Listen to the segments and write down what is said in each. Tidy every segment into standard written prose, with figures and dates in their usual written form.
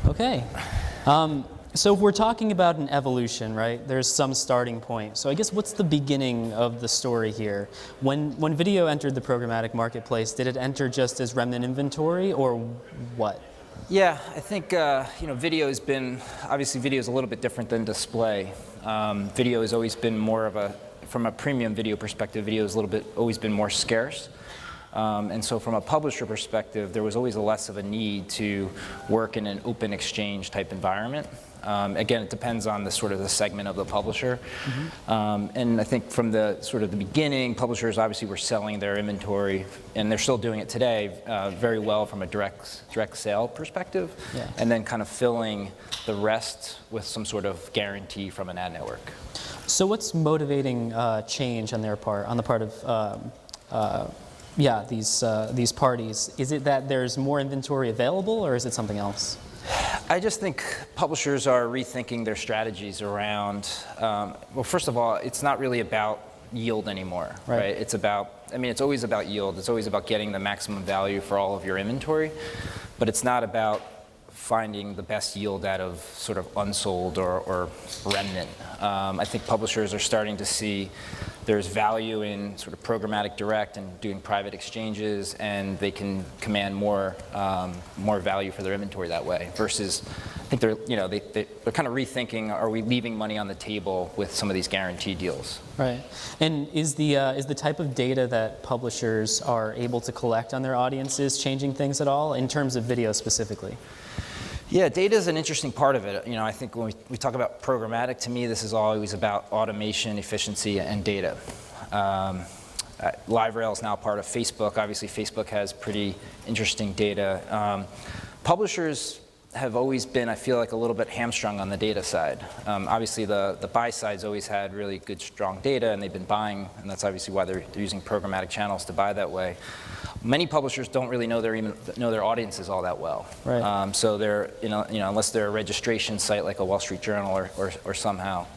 Okay. So if we're talking about an evolution, right, there's some starting point. So I guess what's the beginning of the story here? When video entered the programmatic marketplace, did it enter just as remnant inventory or what? Yeah, I think video has been, obviously video is a little bit different than display. Video has always been more of a, from a premium video perspective, video has always been more scarce. And so from a publisher perspective, there was always less of a need to work in an open exchange type environment. Again, it depends on the sort of the segment of the publisher. And I think from the sort of the beginning, publishers obviously were selling their inventory, and they're still doing it today very well from a direct sale perspective, and then kind of filling the rest with some sort of guarantee from an ad network. So what's motivating change on their part, on the part of these parties? Is it that there's more inventory available, or is it something else? I just think publishers are rethinking their strategies around, well, first of all, it's not really about yield anymore, right? It's about, I mean, it's always about yield. It's always about getting the maximum value for all of your inventory, but it's not about finding the best yield out of sort of unsold or remnant. I think publishers are starting to see there's value in sort of programmatic direct and doing private exchanges, and they can command more value for their inventory that way. Versus, I think they're they're kind of rethinking: are we leaving money on the table with some of these guarantee deals? Right. And is the type of data that publishers are able to collect on their audiences changing things at all in terms of video specifically? Yeah, data is an interesting part of it. I think when we talk about programmatic, to me, this is always about automation, efficiency, and data. LiveRail is now part of Facebook. Obviously, Facebook has pretty interesting data. Publishers have always been, I feel like, a little bit hamstrung on the data side. Obviously, the buy side's always had really good, strong data, and they've been buying, and that's obviously why they're using programmatic channels to buy that way. Many publishers don't really know their audiences all that well. Right. So they're, unless they're a registration site like a Wall Street Journal or somehow.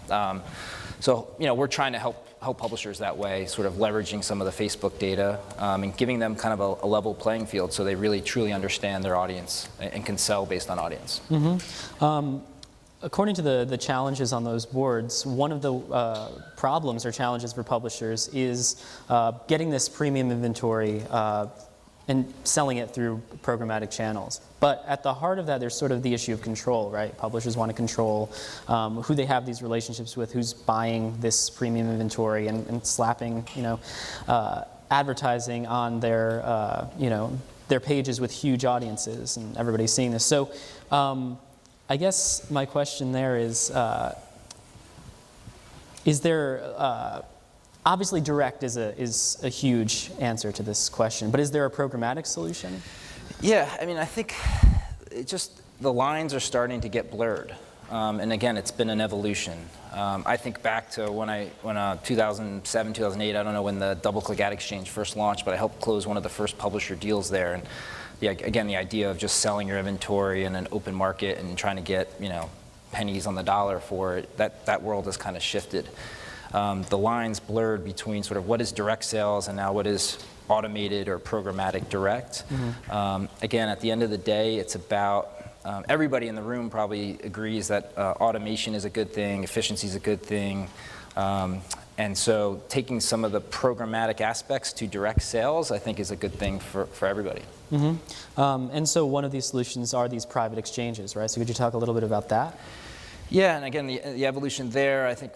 So we're trying to help publishers that way, sort of leveraging some of the Facebook data and giving them kind of a level playing field so they really truly understand their audience and can sell based on audience. According to the challenges on those boards, one of the problems or challenges for publishers is getting this premium inventory and selling it through programmatic channels. But at the heart of that, there's sort of the issue of control, right? Publishers want to control who they have these relationships with, who's buying this premium inventory, and slapping, advertising on their, their pages with huge audiences, and everybody's seeing this. So. I guess my question there is there, obviously direct is a huge answer to this question, but is there a programmatic solution? Yeah, I mean, I think the lines are starting to get blurred. And again, it's been an evolution. I think back to when 2007, 2008, I don't know when the DoubleClick Ad Exchange first launched, but I helped close one of the first publisher deals there. And again, the idea of just selling your inventory in an open market and trying to get pennies on the dollar for it, that world has kind of shifted. The lines blurred between sort of what is direct sales and now what is automated or programmatic direct. Again, at the end of the day, it's about everybody in the room probably agrees that automation is a good thing, efficiency is a good thing. And so taking some of the programmatic aspects to direct sales, I think, is a good thing for everybody. And so one of these solutions are these private exchanges, right? So could you talk a little bit about that? Yeah, and again, the evolution there, I think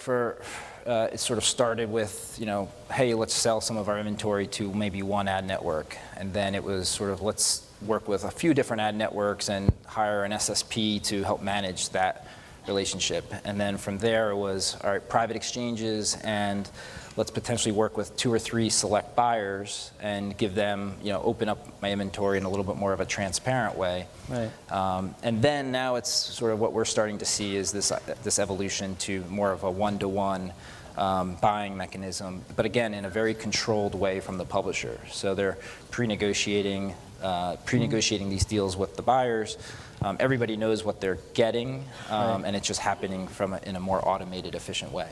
it sort of started with, hey, let's sell some of our inventory to maybe one ad network. And then it was sort of, let's work with a few different ad networks and hire an SSP to help manage that relationship. And then from there it was, all right, private exchanges, and let's potentially work with 2 or 3 select buyers and give them, open up my inventory in a little bit more of a transparent way. Right. And then now it's sort of what we're starting to see is this evolution to more of a one-to-one buying mechanism, but again, in a very controlled way from the publisher. So they're pre-negotiating these deals with the buyers. Everybody knows what they're getting, and it's just happening in a more automated, efficient way.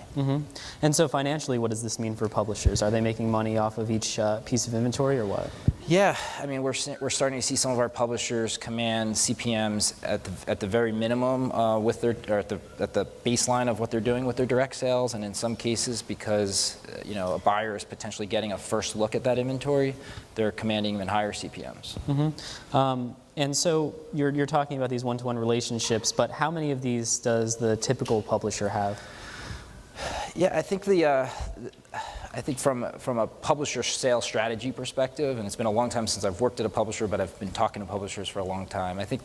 And so financially, what does this mean for publishers? Are they making money off of each piece of inventory, or what? Yeah, I mean, we're starting to see some of our publishers command CPMs at the very minimum with their, or at the baseline of what they're doing with their direct sales, and in some cases, because a buyer is potentially getting a first look at that inventory, they're commanding even higher CPMs. Mm-hmm. And so you're talking about these one-to-one relationships, but how many of these does the typical publisher have? Yeah, I think from a publisher sales strategy perspective, and it's been a long time since I've worked at a publisher, but I've been talking to publishers for a long time. I think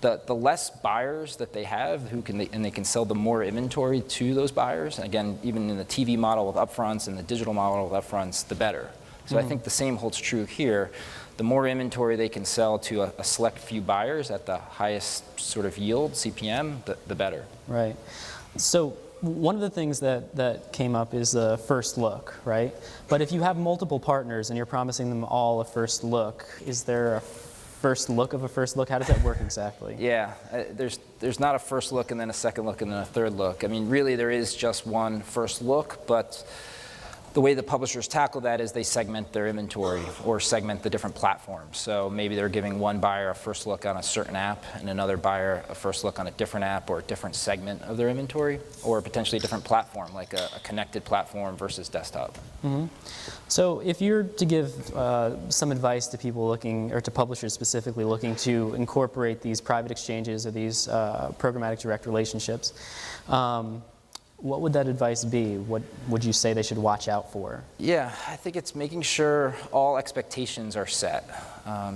the less buyers that they have and they can sell the more inventory to those buyers. And again, even in the TV model with upfronts and the digital model with upfronts, the better. So I think the same holds true here. The more inventory they can sell to a select few buyers at the highest sort of yield, CPM, the better. Right. So one of the things that came up is the first look, right? But if you have multiple partners and you're promising them all a first look, is there a first look of a first look? How does that work exactly? Yeah, there's not a first look and then a second look and then a third look. I mean, really there is just one first look, but the way the publishers tackle that is they segment their inventory or segment the different platforms. So maybe they're giving one buyer a first look on a certain app and another buyer a first look on a different app or a different segment of their inventory, or potentially a different platform, like a connected platform versus desktop. Mm-hmm. So if you're to give some advice to people looking, or to publishers specifically looking to incorporate these private exchanges or these programmatic direct relationships, what would that advice be? What would you say they should watch out for? Yeah, I think it's making sure all expectations are set.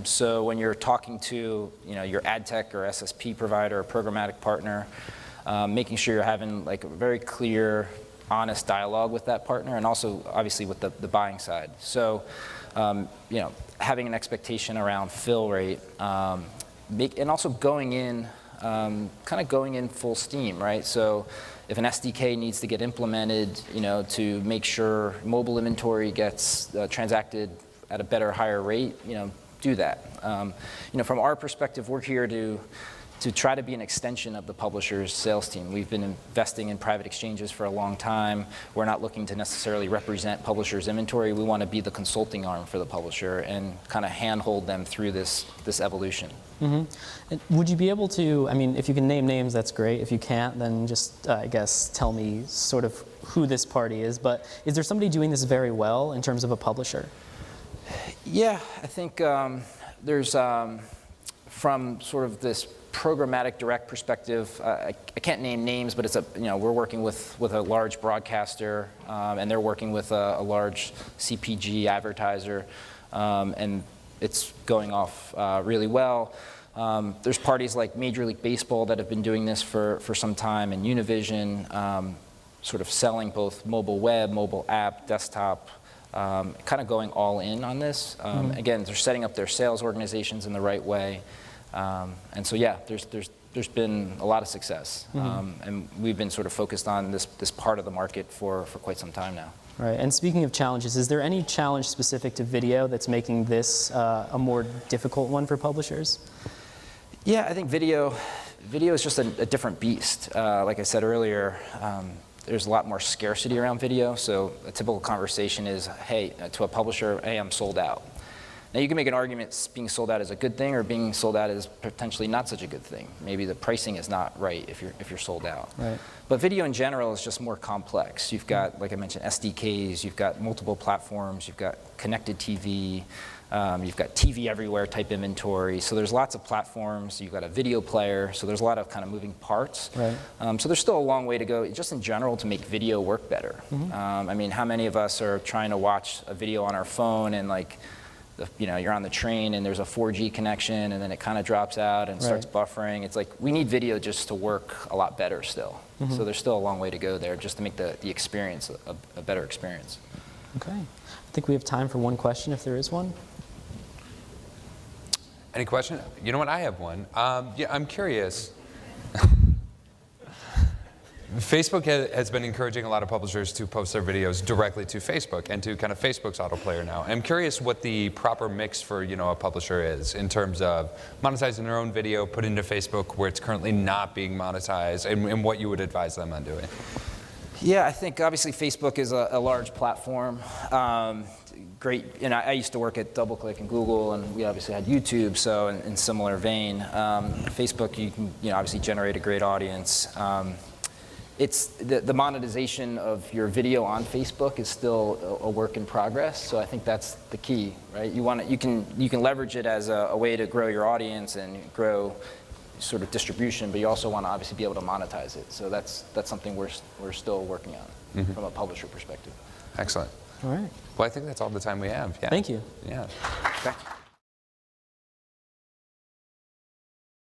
So when you're talking to your ad tech or SSP provider or programmatic partner, making sure you're having like a very clear, honest dialogue with that partner, and also obviously with the buying side. So having an expectation around fill rate, and also going in, kind of going in full steam, right? So if an SDK needs to get implemented, to make sure mobile inventory gets transacted at a better, higher rate, do that. From our perspective, we're here to try to be an extension of the publisher's sales team. We've been investing in private exchanges for a long time. We're not looking to necessarily represent publishers' inventory. We want to be the consulting arm for the publisher and kind of handhold them through this evolution. Mm-hmm. And would you be able to, I mean, if you can name names, that's great. If you can't, then just, I guess, tell me sort of who this party is. But is there somebody doing this very well in terms of a publisher? Yeah, I think there's, from sort of this programmatic direct perspective, I can't name names, but it's we're working with a large broadcaster, and they're working with a large CPG advertiser, and it's going off really well. There's parties like Major League Baseball that have been doing this for some time, and Univision, sort of selling both mobile web, mobile app, desktop, kind of going all in on this. Again, they're setting up their sales organizations in the right way. And so, yeah, there's been a lot of success, and we've been sort of focused on this part of the market for quite some time now. Right. And speaking of challenges, is there any challenge specific to video that's making this a more difficult one for publishers? Yeah, I think video is just a different beast. Like I said earlier, there's a lot more scarcity around video. So a typical conversation is, hey, to a publisher, hey, I'm sold out. Now, you can make an argument being sold out is a good thing, or being sold out is potentially not such a good thing. Maybe the pricing is not right if you're sold out. Right. But video in general is just more complex. You've got, like I mentioned, SDKs. You've got multiple platforms. You've got connected TV. You've got TV everywhere type inventory. So there's lots of platforms. You've got a video player. So there's a lot of kind of moving parts. Right. So there's still a long way to go, just in general, to make video work better. I mean, how many of us are trying to watch a video on our phone and like, you're on the train and there's a 4G connection and then it kind of drops out and starts buffering. It's like we need video just to work a lot better still. So there's still a long way to go there just to make the experience a better experience. Okay. I think we have time for one question if there is one. Any question? You know what? I have one. Yeah, I'm curious. Facebook has been encouraging a lot of publishers to post their videos directly to Facebook and to kind of Facebook's autoplayer now. I'm curious what the proper mix for a publisher is in terms of monetizing their own video, put into Facebook where it's currently not being monetized, and what you would advise them on doing. Yeah, I think obviously Facebook is a large platform. great, and I used to work at DoubleClick and Google, and we obviously had YouTube, so in similar vein. Facebook, you can obviously generate a great audience. It's the monetization of your video on Facebook is still a work in progress, so I think that's the key, right? You can leverage it as a way to grow your audience and grow sort of distribution, but you also want to obviously be able to monetize it. So that's something we're still working on from a publisher perspective. Excellent. All right. Well, I think that's all the time we have. Yeah. Thank you. Yeah. Okay.